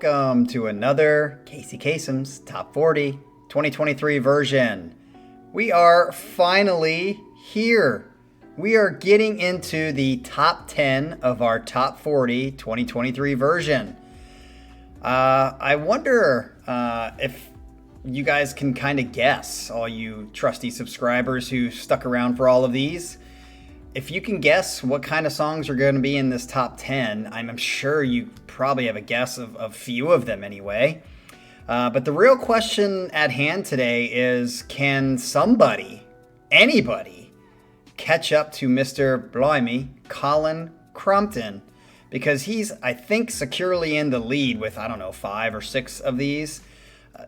welcome to another Casey Kasem's Top 40 2023 version. We are finally here. We are getting into the top 10 of our Top 40 2023 version. I wonder if you guys can kind of guess, all you trusty subscribers who stuck around for all of these. If you can guess what kind of songs are going to be in this top 10, I'm sure you probably have a guess of a few of them anyway. But the real question at hand today is, can somebody, anybody, catch up to Mr. Blimey, Colin Crumpton? Because he's, I think, securely in the lead with, 5 or 6 of these.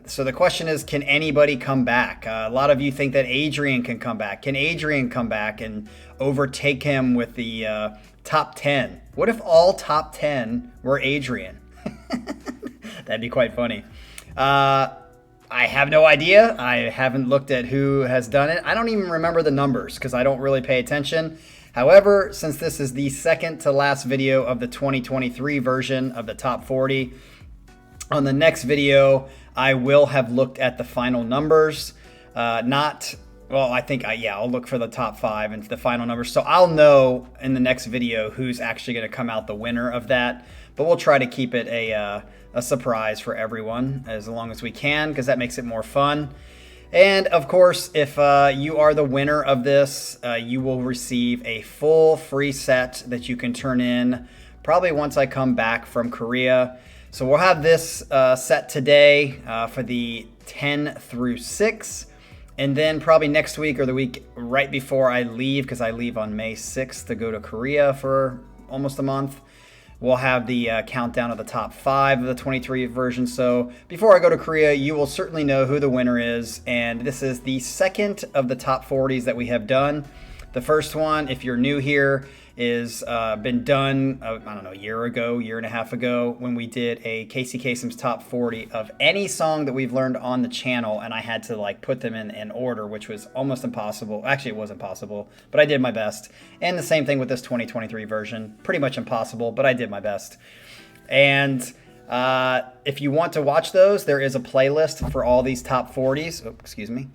So the question is, can anybody come back? A lot of you think that Adrian can come back. Can Adrian come back and overtake him with the top 10? What if all top 10 were Adrian? That'd be quite funny. I have no idea. I haven't looked at who has done it. I don't even remember the numbers because I don't really pay attention. However, since this is the second to last video of the 2023 version of the top 40, on the next video, I will have looked at the final numbers. I'll look for the top 5 and the final numbers. So I'll know in the next video who's actually going to come out the winner of that. But we'll try to keep it a surprise for everyone as long as we can, because that makes it more fun. And of course, if you are the winner of this, you will receive a full free set that you can turn in probably once I come back from Korea. So we'll have this set today for the 10 through 6. And then probably next week or the week right before I leave, because I leave on May 6th to go to Korea for almost a month, we'll have the countdown of the top 5 of the 23 version. So before I go to Korea, you will certainly know who the winner is. And this is the second of the top 40s that we have done. The first one, if you're new here, is been done, a year and a half ago, when we did a Casey Kasem's top 40 of any song that we've learned on the channel, and I had to put them in order, which was almost impossible. Actually, it was impossible, but I did my best. And the same thing with this 2023 version, pretty much impossible, but I did my best. And if you want to watch those, there is a playlist for all these top 40s. Oh, excuse me.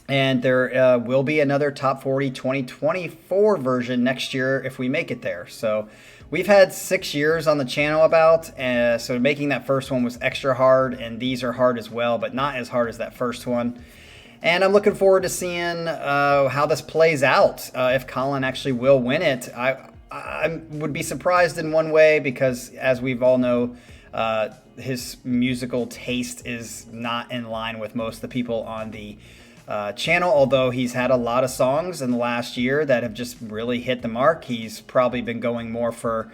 And there will be another Top 40 2024 version next year if we make it there. So we've had 6 years on the channel so making that first one was extra hard, and these are hard as well, but not as hard as that first one. And I'm looking forward to seeing how this plays out, if Colin actually will win it. I would be surprised in one way, because as we've all know, his musical taste is not in line with most of the people on the channel, although he's had a lot of songs in the last year that have just really hit the mark. He's probably been going more for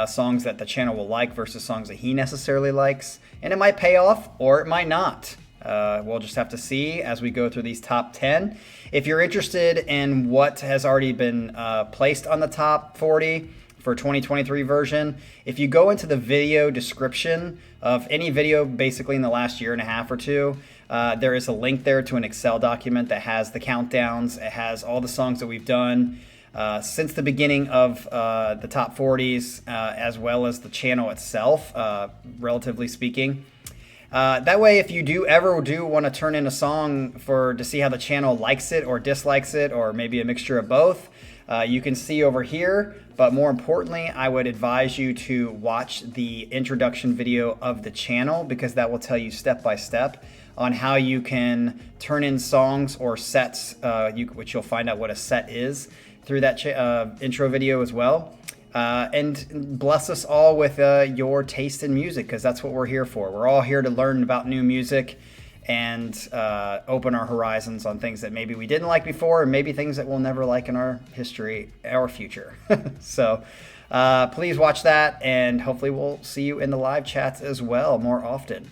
songs that the channel will like versus songs that he necessarily likes, and it might pay off or it might not. We'll just have to see as we go through these top 10. If you're interested in what has already been placed on the top 40 for 2023 version, if you go into the video description of any video basically in the last year and a half or two, there is a link there to an Excel document that has the countdowns. It has all the songs that we've done since the beginning of the top 40s, as well as the channel itself, relatively speaking. That way, if you do want to turn in a song to see how the channel likes it or dislikes it, or maybe a mixture of both, you can see over here. But more importantly, I would advise you to watch the introduction video of the channel, because that will tell you step by step on how you can turn in songs or sets, which you'll find out what a set is through that intro video as well. And bless us all with your taste in music, because that's what we're here for. We're all here to learn about new music and open our horizons on things that maybe we didn't like before, and maybe things that we'll never like in our history or future. So please watch that, and hopefully we'll see you in the live chats as well more often.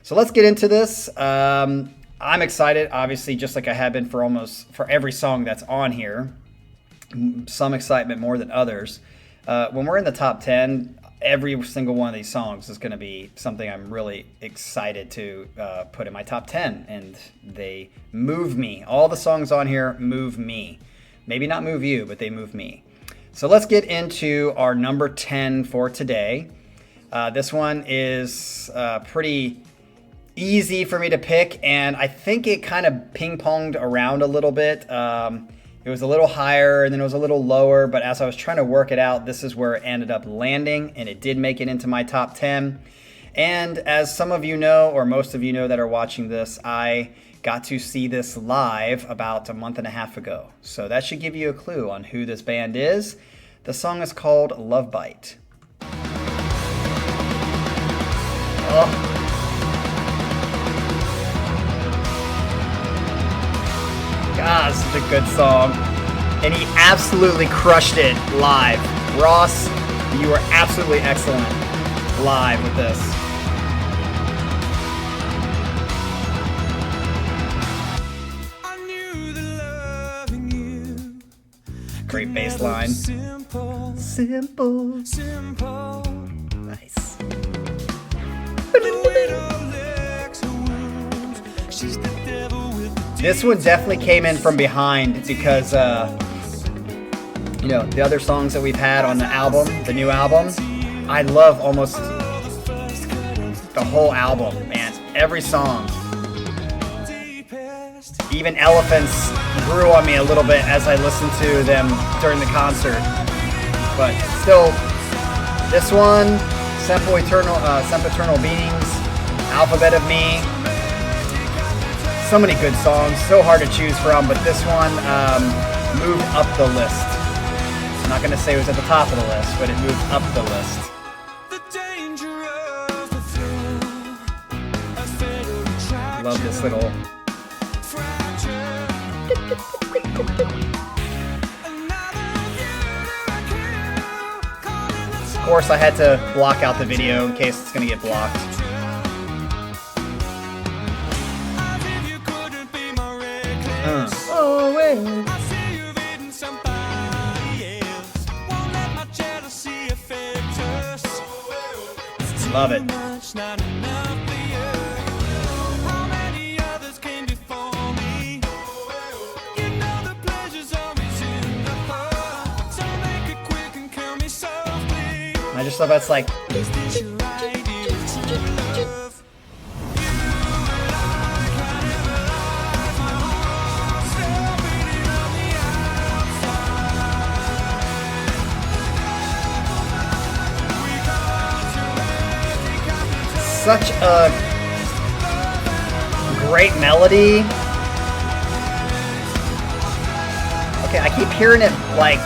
So let's get into this. I'm excited, obviously, just like I have been for every song that's on here. Some excitement more than others. When we're in the top 10, every single one of these songs is going to be something I'm really excited to put in my top 10, and they move me. All the songs on here move me. Maybe not move you, but they move me. So let's get into our number 10 for today. This one is pretty easy for me to pick, and I think it kind of ping-ponged around a little bit. It was a little higher, and then it was a little lower, but as I was trying to work it out, this is where it ended up landing, and it did make it into my top 10. And as some of you know, or most of you know that are watching this, I got to see this live about a month and a half ago. So that should give you a clue on who this band is. The song is called Love Bite. Oh. God, such a good song. And he absolutely crushed it live. Ross, you were absolutely excellent live with this. Great bass line. Simple. Nice. This one definitely came in from behind because, you know, the other songs that we've had on the album, the new album, I love almost the whole album, man. Every song. Even Elephants grew on me a little bit as I listened to them during the concert. But still, this one, Sempiternal Beings, Alphabet of Me. So many good songs, so hard to choose from, but this one moved up the list. I'm not going to say it was at the top of the list, but it moved up the list. Love this little... Of course, I had to block out the video in case it's going to get blocked. Oh, wait. Love it. I just love how it's like. Such a great melody. Okay, I keep hearing it like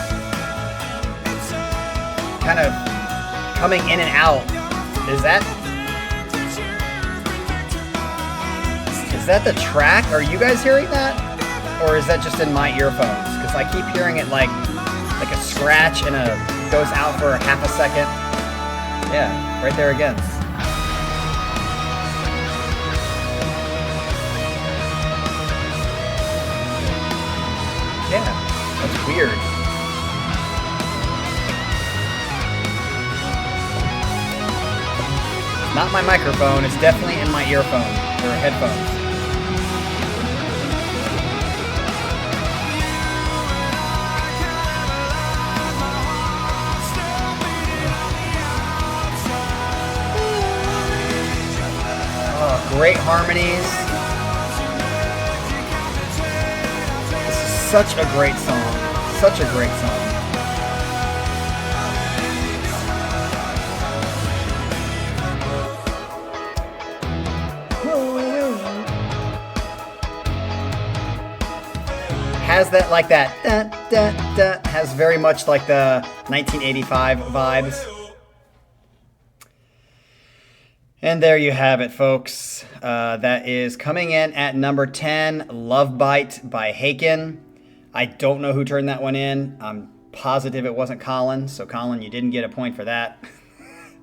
kind of coming in and out. Is that the track? Are you guys hearing that? Or is that just in my earphones? Because I keep hearing it like a scratch and goes out for half a second. Yeah, right there again. Yeah, that's weird. Not my microphone, it's definitely in my earphones or headphones. Oh, great harmonies. This is such a great song. Such a great song. Has that like that has very much like the 1985 vibes. And there you have it, folks. That is coming in at number 10, Love Bite by Haken. I don't know who turned that one in. I'm positive it wasn't Colin. So Colin, you didn't get a point for that.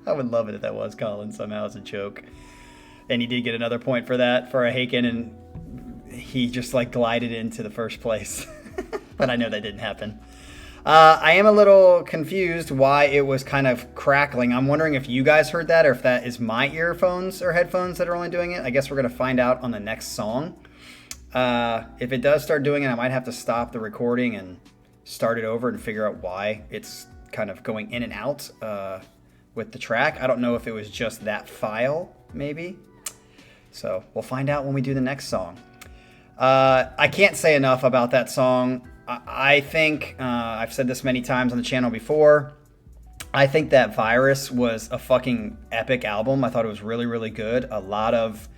I would love it if that was Colin somehow as a joke. And he did get another point for that, for a Haken, and he just like glided into the first place. But I know that didn't happen. I am a little confused why it was kind of crackling. I'm wondering if you guys heard that or if that is my earphones or headphones that are only doing it. I guess we're going to find out on the next song. If it does start doing it, I might have to stop the recording and start it over and figure out why it's kind of going in and out. with the track. I don't know if it was just that file, maybe. So we'll find out when we do the next song. I can't say enough about that song. I think, I've said this many times on the channel before, I think that Virus was a fucking epic album. I thought it was really, really good. A lot of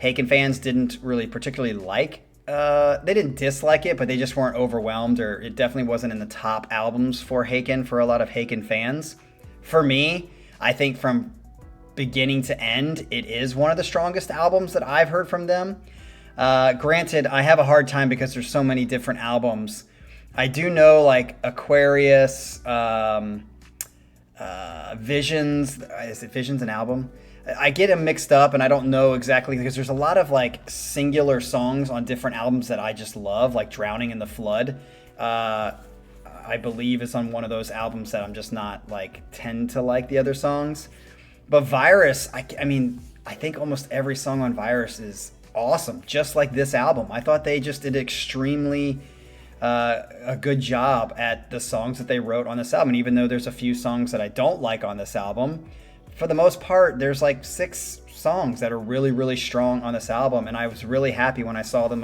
Haken fans didn't really particularly like. They didn't dislike it, but they just weren't overwhelmed, or it definitely wasn't in the top albums for Haken for a lot of Haken fans. For me, I think from beginning to end, it is one of the strongest albums that I've heard from them. Granted, I have a hard time because there's so many different albums. I do know like Aquarius, Visions. Is it Visions an album? I get them mixed up and I don't know exactly because there's a lot of like singular songs on different albums that I just love, like Drowning in the Flood. I believe is on one of those albums that I'm just not like tend to like the other songs. But Virus, I mean, I think almost every song on Virus is awesome, just like this album. I thought they just did extremely a good job at the songs that they wrote on this album. And even though there's a few songs that I don't like on this album, for the most part, there's like 6 songs that are really, really strong on this album. And I was really happy when I saw them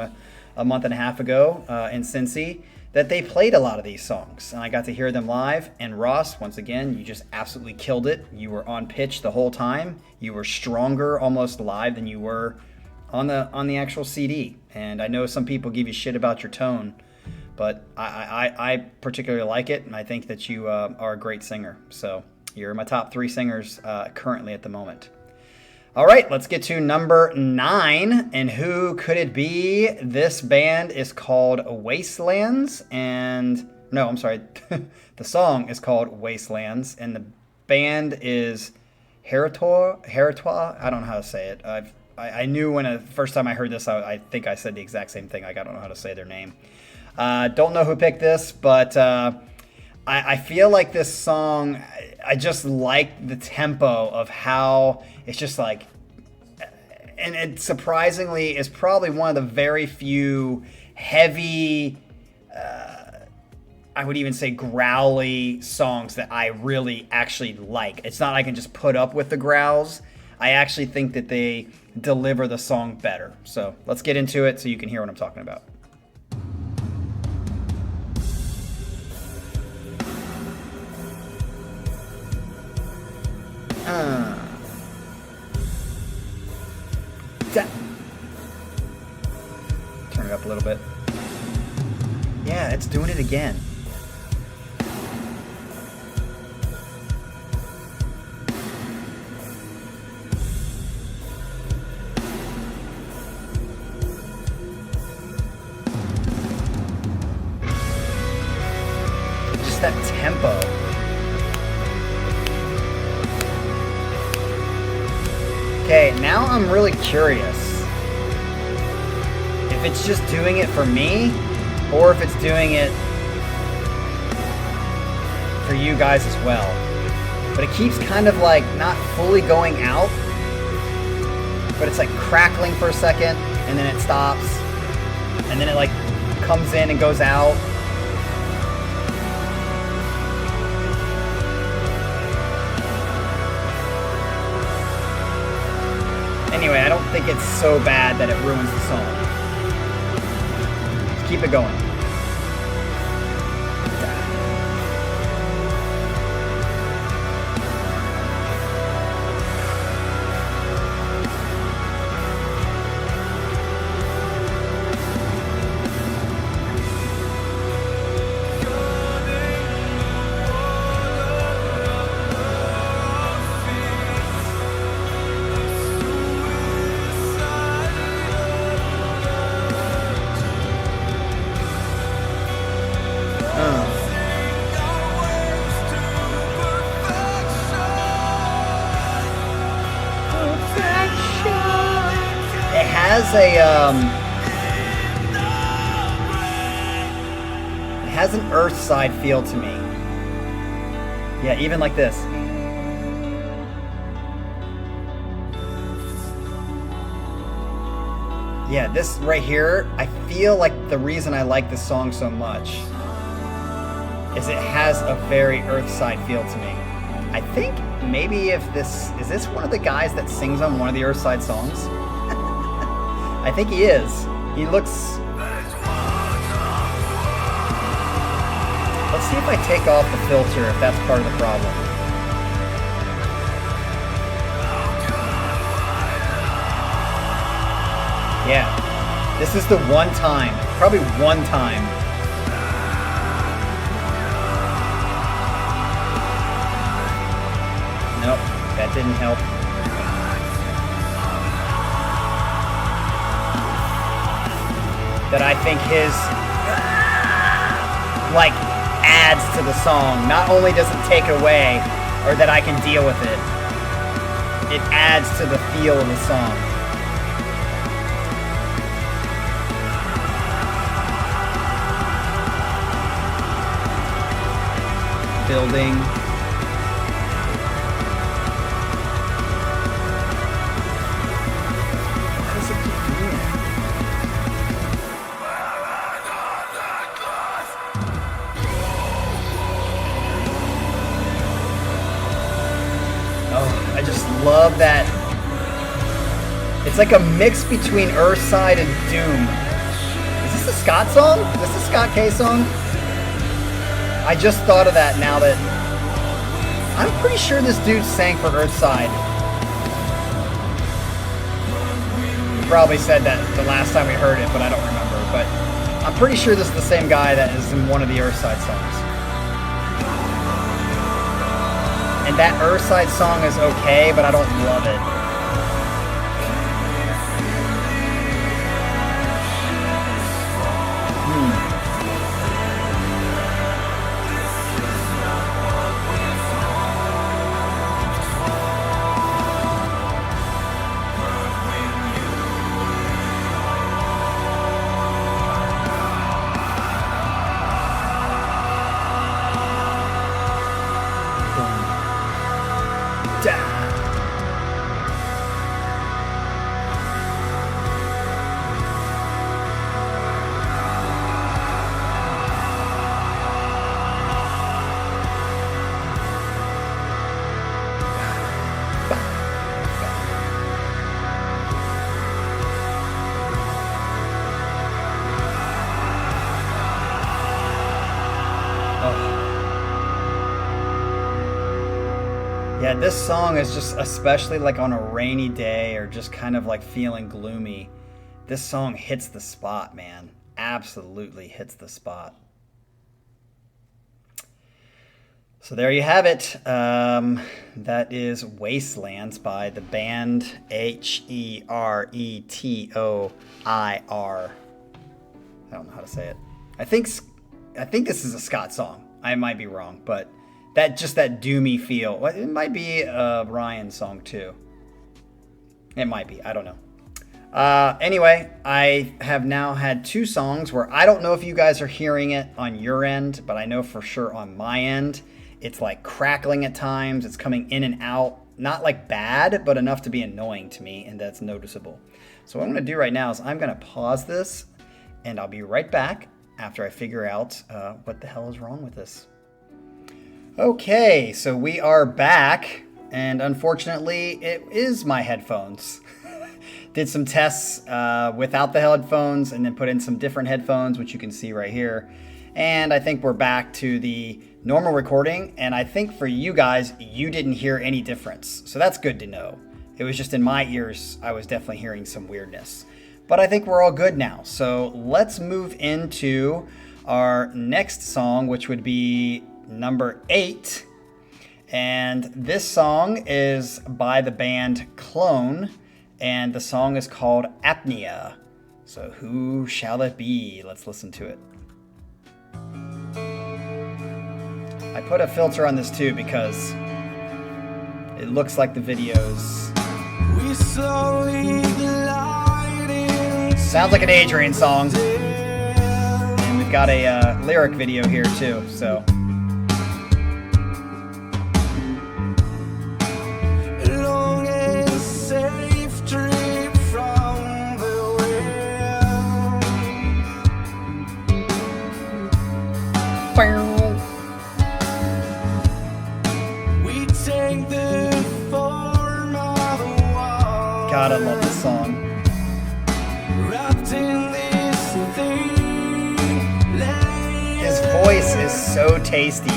a month and a half ago in Cincy that they played a lot of these songs. And I got to hear them live. And Ross, once again, you just absolutely killed it. You were on pitch the whole time. You were stronger almost live than you were on the actual CD. And I know some people give you shit about your tone, but I particularly like it, and I think that you are a great singer. So you're in my top 3 singers currently at the moment. All right, let's get to number 9. And who could it be? This band is called Wastelands, and no, I'm sorry. The song is called Wastelands, and the band is Heritoire. I don't know how to say it. I knew when the first time I heard this, I think I said the exact same thing. Like, I don't know how to say their name. Don't know who picked this, but I feel like this song, I just like the tempo of how it's just like, and it surprisingly is probably one of the very few heavy, I would even say growly songs that I really actually like. It's not I can just put up with the growls. I actually think that they deliver the song better. So let's get into it so you can hear what I'm talking about. Turn it up a little bit. Yeah, it's doing it again. Just that tempo. Okay, now I'm really curious if it's just doing it for me or if it's doing it for you guys as well. But it keeps kind of like not fully going out, but it's like crackling for a second and then it stops and then it like comes in and goes out. Anyway, I don't think it's so bad that it ruins the song. Just keep it going. It has an Earth side feel to me. Yeah, even like this. Yeah, this right here, I feel like the reason I like this song so much is it has a very Earth side feel to me. I think maybe if this... Is this one of the guys that sings on one of the Earthside songs? I think he is. He looks... Let's see if I take off the filter, if that's part of the problem. Yeah. This is the one time. Probably one time. Nope. That didn't help. That I think his... like... adds to the song. Not only does it take it away, or that I can deal with it, it adds to the feel of the song. Building. How does it keep doing it? I just love that. It's like a mix between Earthside and Doom. Is this a Scott song? Is this a Scott K song? I just thought of that now that... I'm pretty sure this dude sang for Earthside. We probably said that the last time we heard it, but I don't remember. But I'm pretty sure this is the same guy that is in one of the Earthside songs. And that Earthside song is okay, but I don't love it. Yeah, this song is just, especially like on a rainy day or just kind of like feeling gloomy, this song hits the spot, man. Absolutely hits the spot. So there you have it. That is Wastelands by the band Heretoir. I don't know how to say it. I think this is a Scott song. I might be wrong, but that doomy feel. It might be a Ryan song too. It might be. I don't know. Anyway, I have now had two songs where I don't know if you guys are hearing it on your end, but I know for sure on my end, it's like crackling at times. It's coming in and out. Not like bad, but enough to be annoying to me, and that's noticeable. So what I'm going to do right now is I'm going to pause this, and I'll be right back after I figure out what the hell is wrong with this. Okay, so we are back, and unfortunately, it is my headphones. Did some tests without the headphones, and then put in some different headphones, which you can see right here. And I think we're back to the normal recording, and I think for you guys, you didn't hear any difference. So that's good to know. It was just in my ears, I was definitely hearing some weirdness. But I think we're all good now. So let's move into our next song, which would be number 8. And this song is by the band Clone, and the song is called Apnea. So who shall it be? Let's listen to it. I put a filter on this too because it looks like the videos. Sounds like an Adrian song. And we've got a lyric video here too, so. We take the God, I love this song. His voice is so tasty.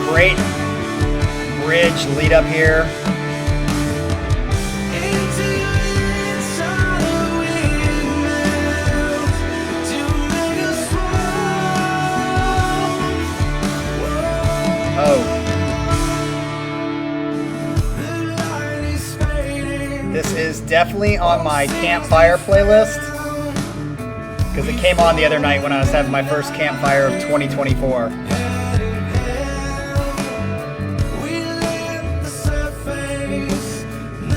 Great bridge lead up here. Oh. This is definitely on my campfire playlist because it came on the other night when I was having my first campfire of 2024.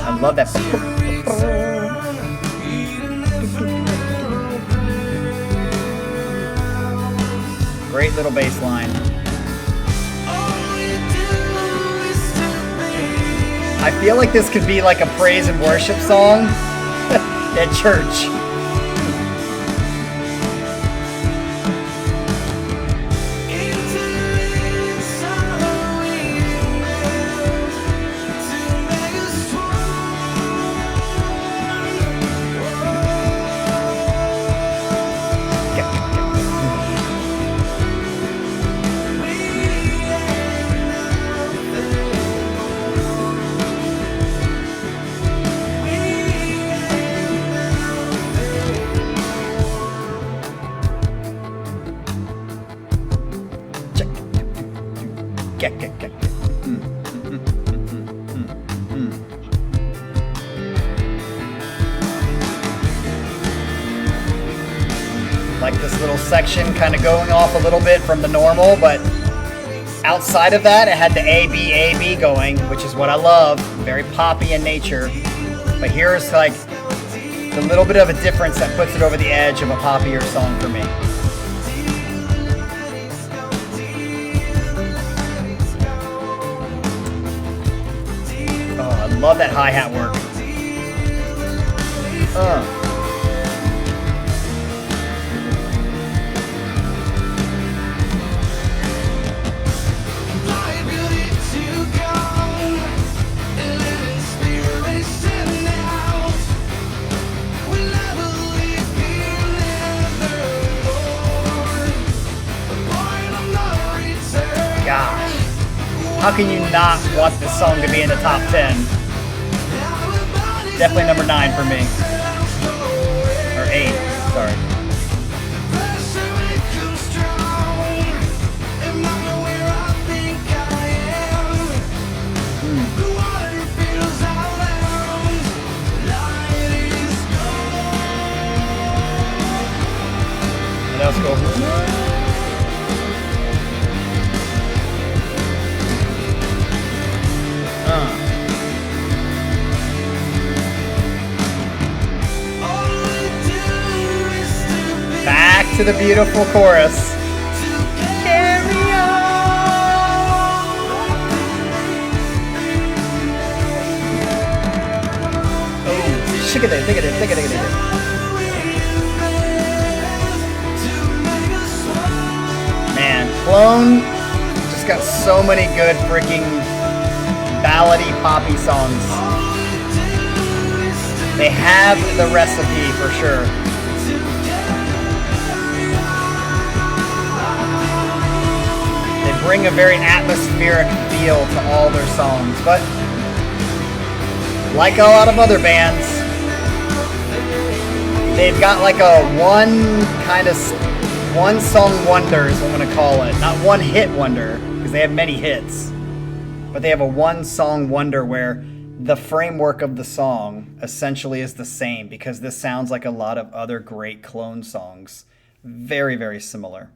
I love that. Great little bass line. I feel like this could be like a praise and worship song at church. Like this little section kind of going off a little bit from the normal, but outside of that, it had the A-B going, which is what I love. Very poppy in nature. But here's like the little bit of a difference that puts it over the edge of a poppier song for me. Oh, I love that hi-hat work. Gosh, how can you not want this song to be in the top 10? Definitely number 9 for me. Or 8, sorry. That was cool. Back to the beautiful chorus. Carry on. Oh, shake it, take it. Man, Clone just got so many good freaking ballady poppy songs. They have the recipe for sure. They bring a very atmospheric feel to all their songs, but like a lot of other bands, they've got like a one song wonder is what I'm going to call it. Not one hit wonder, because they have many hits. But they have a one song wonder where the framework of the song essentially is the same, because this sounds like a lot of other great Clone songs. Very, very similar.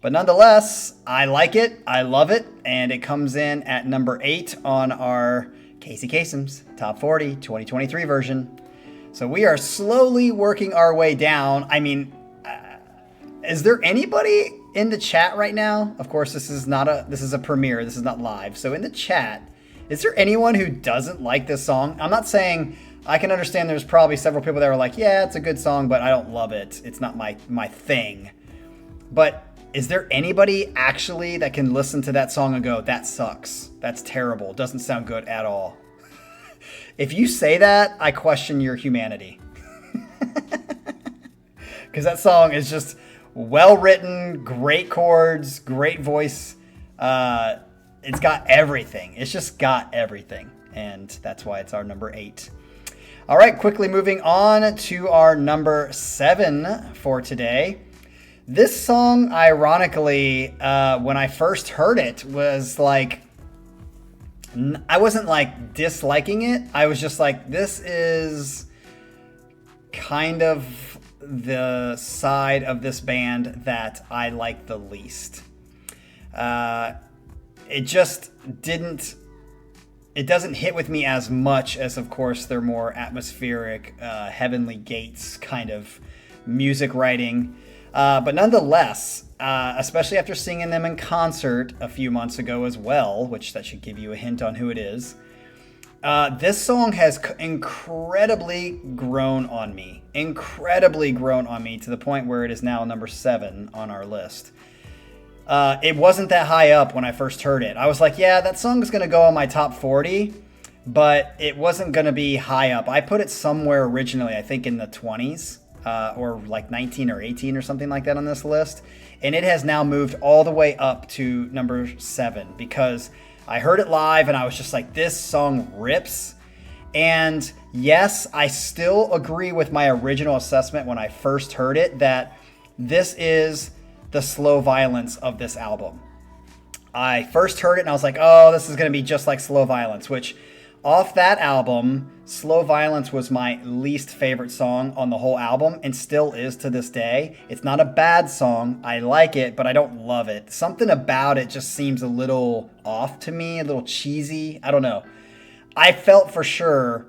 But nonetheless, I like it, I love it, and it comes in at number 8 on our Casey Kasem's Top 40 2023 version. So we are slowly working our way down. I mean, is there anybody in the chat right now, of course, this is a premiere. This is not live. So in the chat, is there anyone who doesn't like this song? I'm not saying, I can understand there's probably several people that are like, yeah, it's a good song, but I don't love it. It's not my thing. But is there anybody actually that can listen to that song and go, that sucks, that's terrible, doesn't sound good at all? If you say that, I question your humanity. Because that song is just well written, great chords, great voice. It's got everything. It's just got everything. And that's why it's our number 8. All right, quickly moving on to our number 7 for today. This song, ironically, when I first heard it, was like, I wasn't like disliking it. I was just like, this is kind of the side of this band that I like the least. It doesn't hit with me as much as, of course, their more atmospheric, Heavenly Gates kind of music writing. But nonetheless, especially after seeing them in concert a few months ago as well, which that should give you a hint on who it is. This song has incredibly grown on me to the point where it is now number 7 on our list. It wasn't that high up when I first heard it. I was like, yeah, that song is going to go on my top 40, but it wasn't going to be high up. I put it somewhere originally, I think in the 20s, or like 19 or 18 or something like that on this list. And it has now moved all the way up to number 7 because I heard it live and I was just like, this song rips. And yes, I still agree with my original assessment when I first heard it that this is the slow violence of this album. I first heard it and I was like, oh, this is going to be just like Slow Violence, which off that album, Slow Violence was my least favorite song on the whole album and still is to this day. It's not a bad song. I like it, but I don't love it. Something about it just seems a little off to me, a little cheesy. I don't know. I felt for sure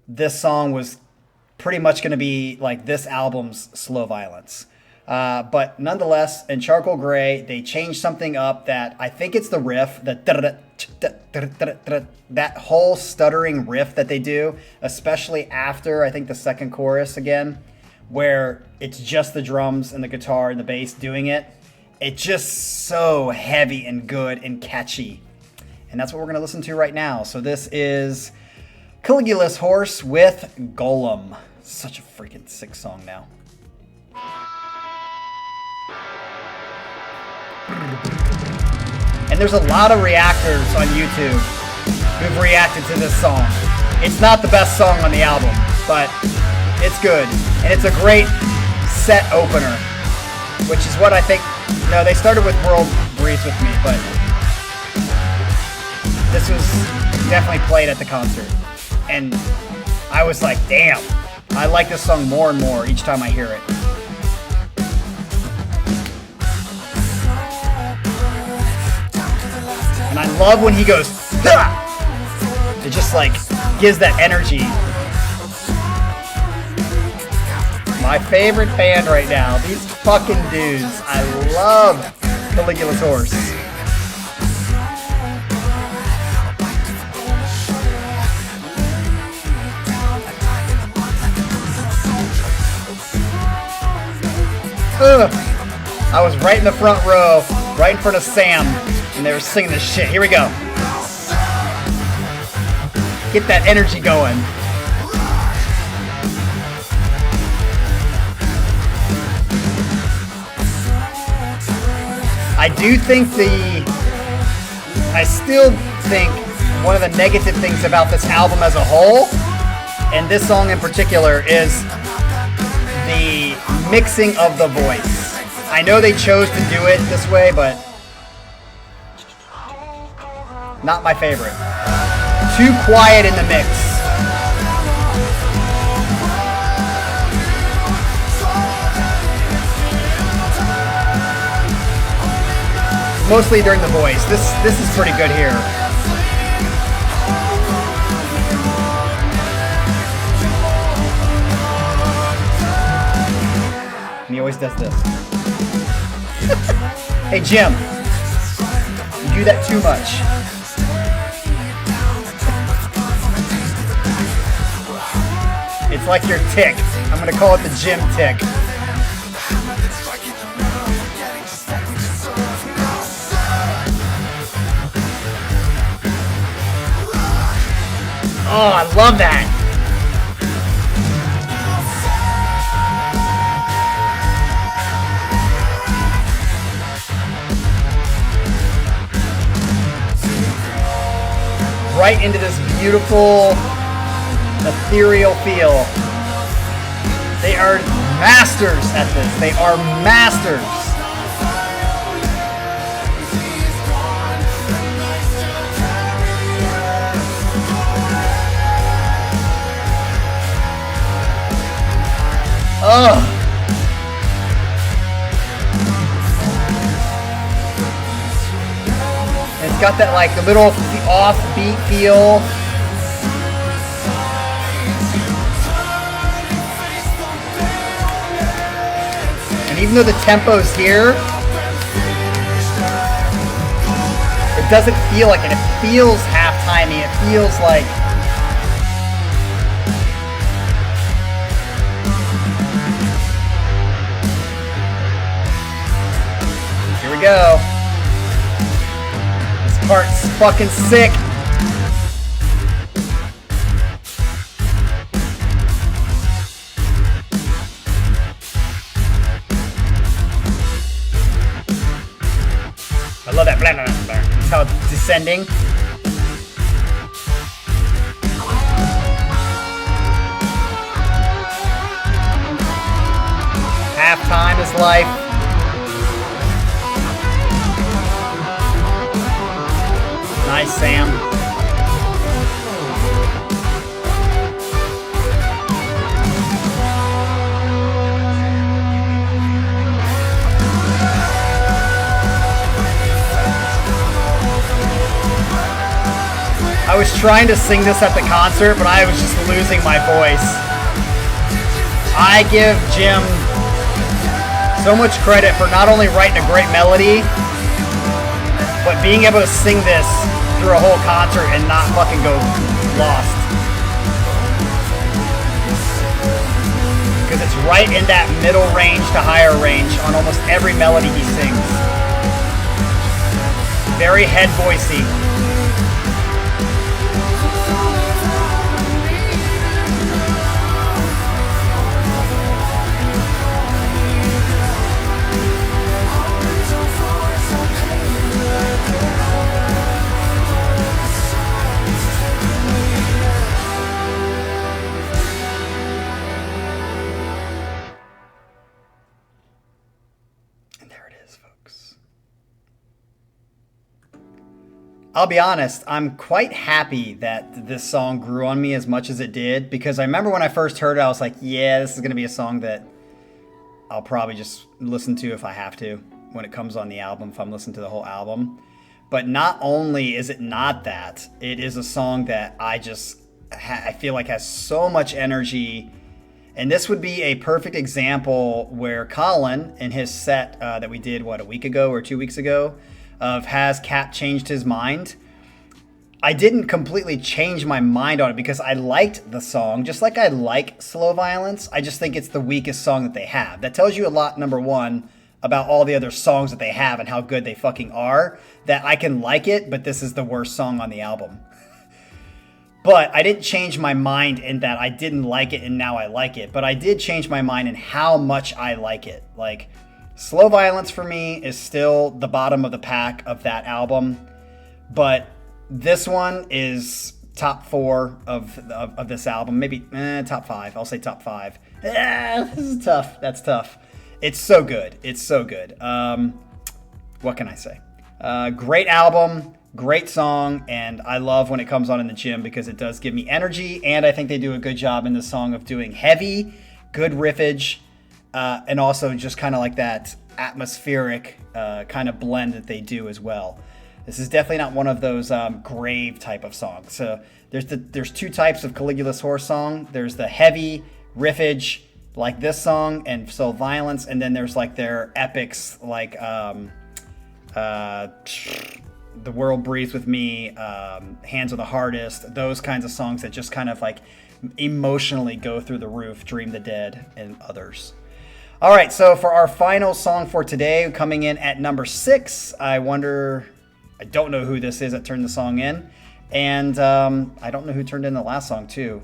this song was pretty much going to be like this album's Slow Violence. But nonetheless, in Charcoal Gray, they changed something up that I think it's the riff, that whole stuttering riff that they do, especially after I think the second chorus again, where it's just the drums and the guitar and the bass doing it. It's just so heavy and good and catchy. And that's what we're going to listen to right now. So this is Caligula's Horse with Golem. Such a freaking sick song now. And there's a lot of reactors on YouTube who've reacted to this song. It's not the best song on the album, but it's good. And it's a great set opener, which is what I think. No, they started with World Breathes With Me, but this was definitely played at the concert. And I was like, damn, I like this song more and more each time I hear it. And I love when he goes, "Hah!" It just like gives that energy. My favorite band right now, these fucking dudes. I love Caligula's Horse. Ugh. I was right in the front row, right in front of Sam, and they were singing this shit. Here we go. Get that energy going. I still think one of the negative things about this album as a whole, and this song in particular, is the mixing of the voice. I know they chose to do it this way, but not my favorite. Too quiet in the mix. Mostly during the voice. This is pretty good here. And he always does this. Hey Jim, you do that too much. It's like your tick. I'm gonna call it the Jim tick. Oh, I love that. Right into this beautiful, ethereal feel. They are masters at this. They are masters. Oh. It's got that like a little offbeat feel. And even though the tempo's here, it doesn't feel like it. It feels half-timey. It feels like here we go. Part's fucking sick. I love that blah, blah, blah, blah. It's how it's descending. Halftime is life. Nice, Sam. I was trying to sing this at the concert, but I was just losing my voice. I give Jim so much credit for not only writing a great melody, but being able to sing this through a whole concert and not fucking go lost. Because it's right in that middle range to higher range on almost every melody he sings. Very head voicey. I'll be honest, I'm quite happy that this song grew on me as much as it did, because I remember when I first heard it, I was like, yeah, this is going to be a song that I'll probably just listen to if I have to when it comes on the album, if I'm listening to the whole album. But not only is it not that, it is a song that I feel like has so much energy. And this would be a perfect example where Colin, in his set that we did, a week ago or 2 weeks ago, of Has Cap Changed His Mind? I didn't completely change my mind on it because I liked the song, just like I like Slow Violence. I just think it's the weakest song that they have. That tells you a lot, number one, about all the other songs that they have and how good they fucking are, that I can like it, but this is the worst song on the album. But I didn't change my mind in that I didn't like it and now I like it, but I did change my mind in how much I like it. Like, Slow Violence for me is still the bottom of the pack of that album, but this one is top 4 of this album. Maybe top 5. I'll say top 5. This is tough. That's tough. It's so good. It's so good. What can I say? Great album, great song, and I love when it comes on in the gym because it does give me energy, and I think they do a good job in the song of doing heavy, good riffage, and also just kind of like that atmospheric kind of blend that they do as well. This is definitely not one of those grave type of songs. So there's 2 types of Caligula's Horse song. There's the heavy riffage like this song and Slow Violence, and then there's like their epics like The World Breathes With Me, Hands Are the Hardest, those kinds of songs that just kind of like emotionally go through the roof, Dream the Dead, and others. All right, so for our final song for today, coming in at number 6, I don't know who this is that turned the song in, and I don't know who turned in the last song too.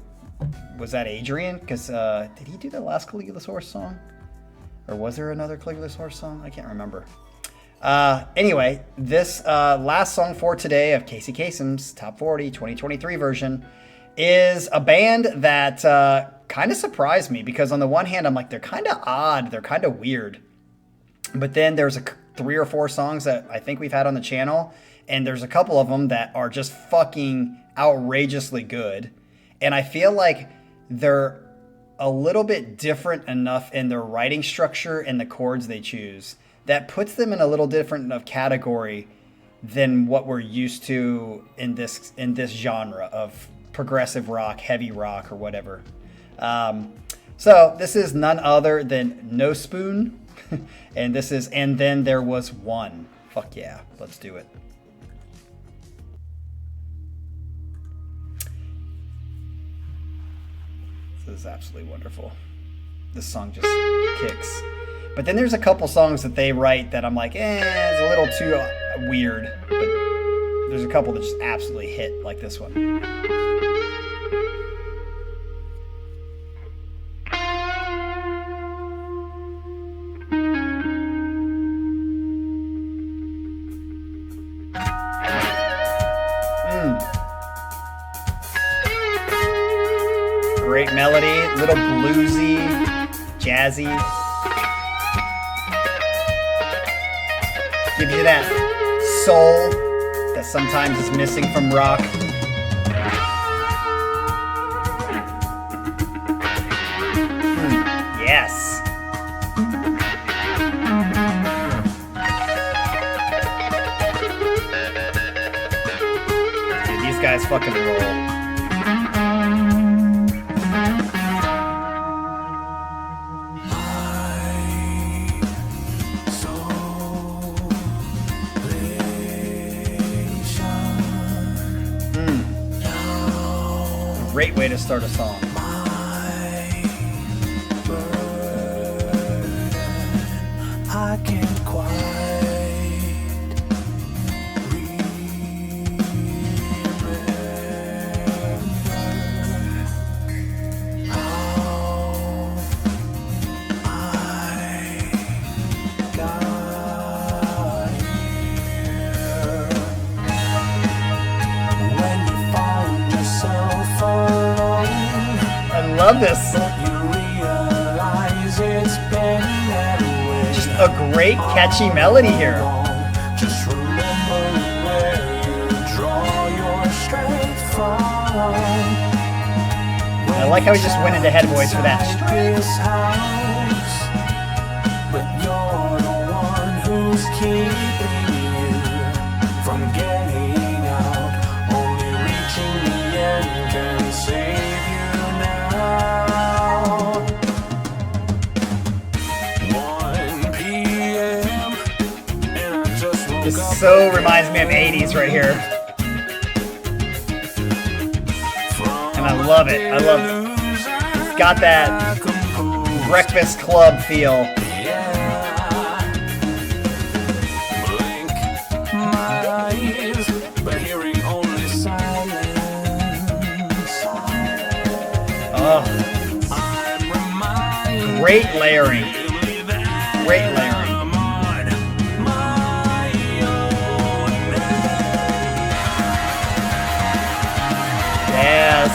Was that Adrian? Because did he do the last Caligula's Horse song? Or was there another Caligula's Horse song? I can't remember. Anyway, this last song for today of Casey Kasem's Top 40 2023 version is a band that kind of surprised me, because on the one hand, I'm like, they're kind of odd, they're kind of weird. But then there's 3 or 4 songs that I think we've had on the channel, and there's a couple of them that are just fucking outrageously good. And I feel like they're a little bit different enough in their writing structure and the chords they choose that puts them in a little different of category than what we're used to in this genre of progressive rock, heavy rock, or whatever. So this is none other than No Spoon, and this is And Then There Was One. Fuck yeah, let's do it. This is absolutely wonderful. This song just kicks. But then there's a couple songs that they write that I'm like, it's a little too weird. But there's a couple that just absolutely hit, like this one. Great melody, little bluesy, jazzy. Gives you that soul that sometimes is missing from rock. Yes. Dude, these guys fucking roll. Great way to start a song. I can't quite love this. Just a great catchy melody here. I like how he just went into head voice for that. But you're the one who's keeping you from getting out. Only reaching the end can save you now. 1 p.m. and I just woke up. This so reminds me of 80s right here. And I love it. I love it. It's got that Breakfast Club feel. Blink my eyes, but hearing only silence. Oh, great layering. Great layering. Yes.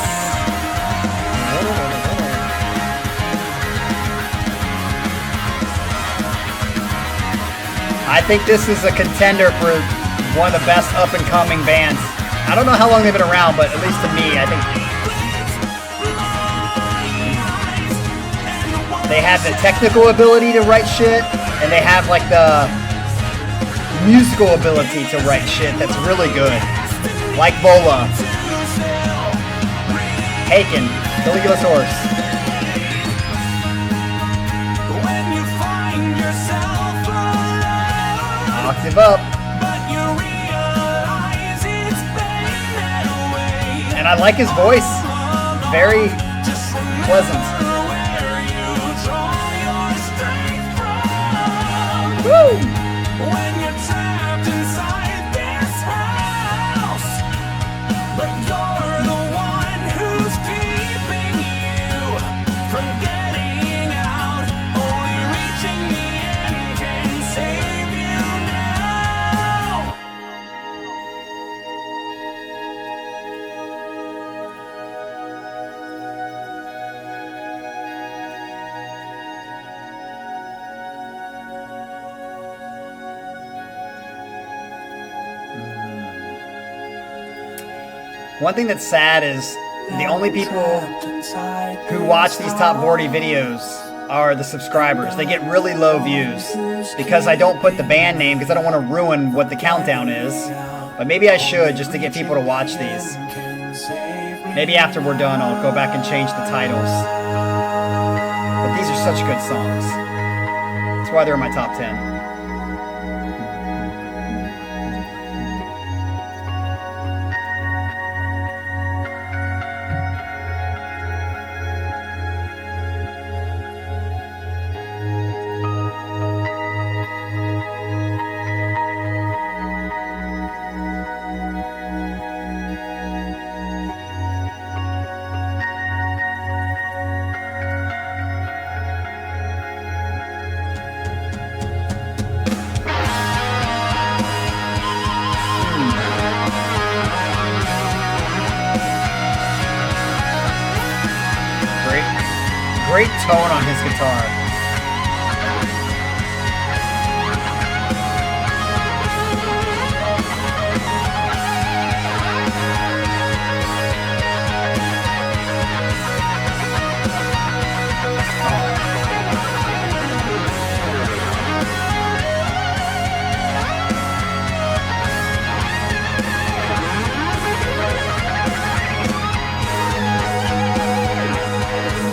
I think this is a contender for one of the best up-and-coming bands. I don't know how long they've been around, but at least to me, I think they have the technical ability to write shit, and they have like the musical ability to write shit that's really good. Like Vola, Haken, Caligula's Horse. Octave up. And I like his voice. Very pleasant. Woo! One thing that's sad is the only people who watch these top 40 videos are the subscribers. They get really low views because I don't put the band name because I don't want to ruin what the countdown is. But maybe I should, just to get people to watch these. Maybe after we're done, I'll go back and change the titles. But these are such good songs. That's why they're in my top 10. Great tone on his guitar.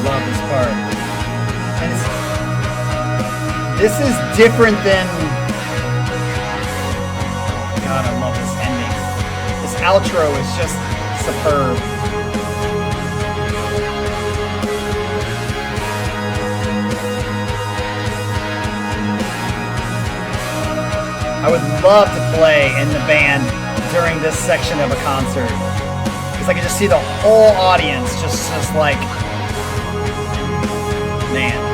Love this part. This is different than... God, I love this ending. This outro is just superb. I would love to play in the band during this section of a concert. Because I can just see the whole audience just like... Man.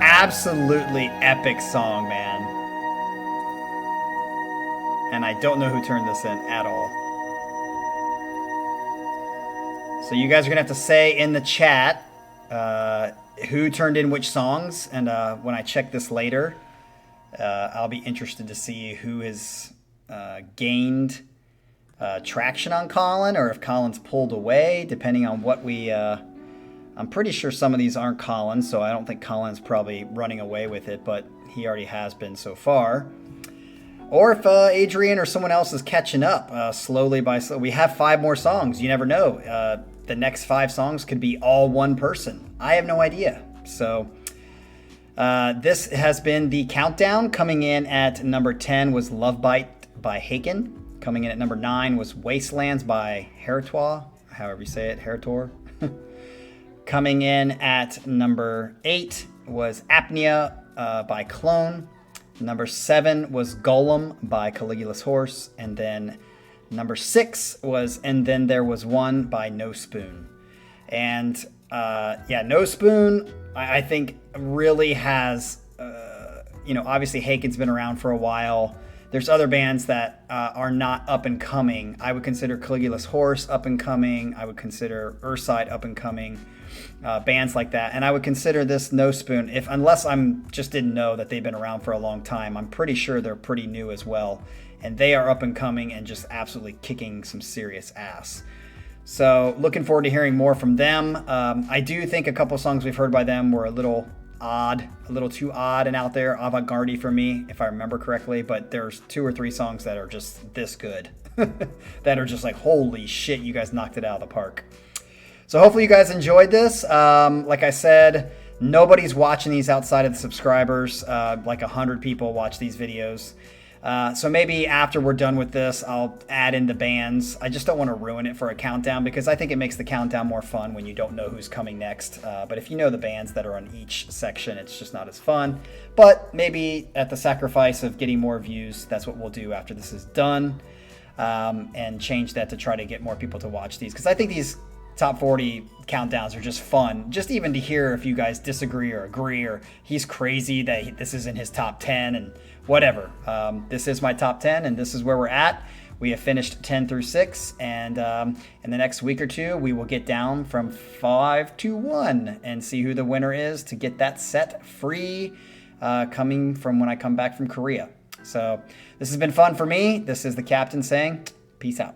Absolutely epic song, man. And I don't know who turned this in at all. So you guys are gonna have to say in the chat who turned in which songs, and when I check this later, I'll be interested to see who has gained traction on Colin, or if Colin's pulled away, depending on what we... I'm pretty sure some of these aren't Colin's, so I don't think Colin's probably running away with it, but he already has been so far. Or if Adrian or someone else is catching up slowly by slow. We have 5 more songs. You never know. The next 5 songs could be all one person. I have no idea. So this has been the countdown. Coming in at number 10 was Love Bite by Haken. Coming in at number 9 was Wastelands by Heritois, however you say it, Heritor. Coming in at number 8 was Apnea by Clone. Number 7 was Golem by Caligula's Horse. And then number 6 was And Then There Was One by No Spoon. And yeah, No Spoon, I think really has, obviously Haken's been around for a while. There's other bands that are not up and coming. I would consider Caligula's Horse up and coming. I would consider Urside up and coming. Bands like that, and I would consider this No Spoon, unless I'm just didn't know that they've been around for a long time. I'm pretty sure they're pretty new as well, and they are up and coming and just absolutely kicking some serious ass. So looking forward to hearing more from them. I do think a couple songs we've heard by them were a little odd, a little too odd and out there, avant-garde for me, if I remember correctly, but there's 2 or 3 songs that are just this good. that are just like, holy shit, you guys knocked it out of the park. So hopefully you guys enjoyed this. Like I said, nobody's watching these outside of the subscribers. Like 100 people watch these videos. So maybe after we're done with this, I'll add in the bands. I just don't want to ruin it for a countdown because I think it makes the countdown more fun when you don't know who's coming next. But if you know the bands that are on each section, it's just not as fun. But maybe at the sacrifice of getting more views, that's what we'll do after this is done. And change that to try to get more people to watch these. Because I think these top 40 countdowns are just fun. Just even to hear if you guys disagree or agree, or he's crazy that this isn't his top 10 and whatever. This is my top 10 and this is where we're at. We have finished 10 through 6, and in the next week or two, we will get down from 5 to 1 and see who the winner is to get that set free coming from when I come back from Korea. So this has been fun for me. This is the captain saying, peace out.